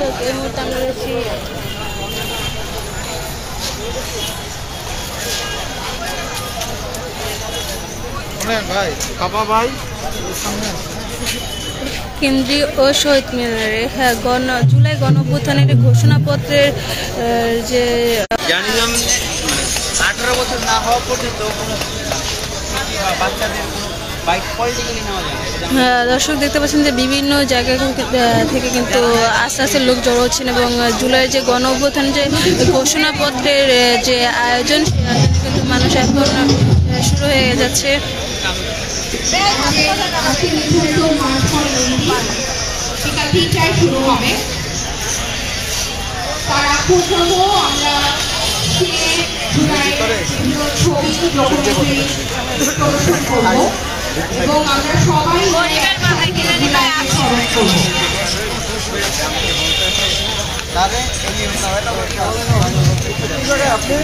দর্শক এই মুহূর্তে আমরা রয়েছি কেন্দ্রীয় ও শহীদ মিনারে। হ্যাঁ, জুলাই গণঅভ্যুত্থানের ঘোষণাপত্রের যে 18 বছর না হওয়া পর্যন্ত বাচ্চাদের হ্যাঁ দর্শক দেখতে পাচ্ছেন যে বিভিন্ন জায়গা থেকে কিন্তু আস্তে আস্তে লোক জড়ো হচ্ছেন এবং জুলাইয়ের যে গণ অভ্যুত্থান যে ঘোষণাপত্রের যে আয়োজন সেই আয়োজনে কিন্তু মানুষ এখন শুরু হয়ে যাচ্ছে। শুরু হবে তার আগ পর্যন্ত আমরা এবং আমরা সবাই আপনি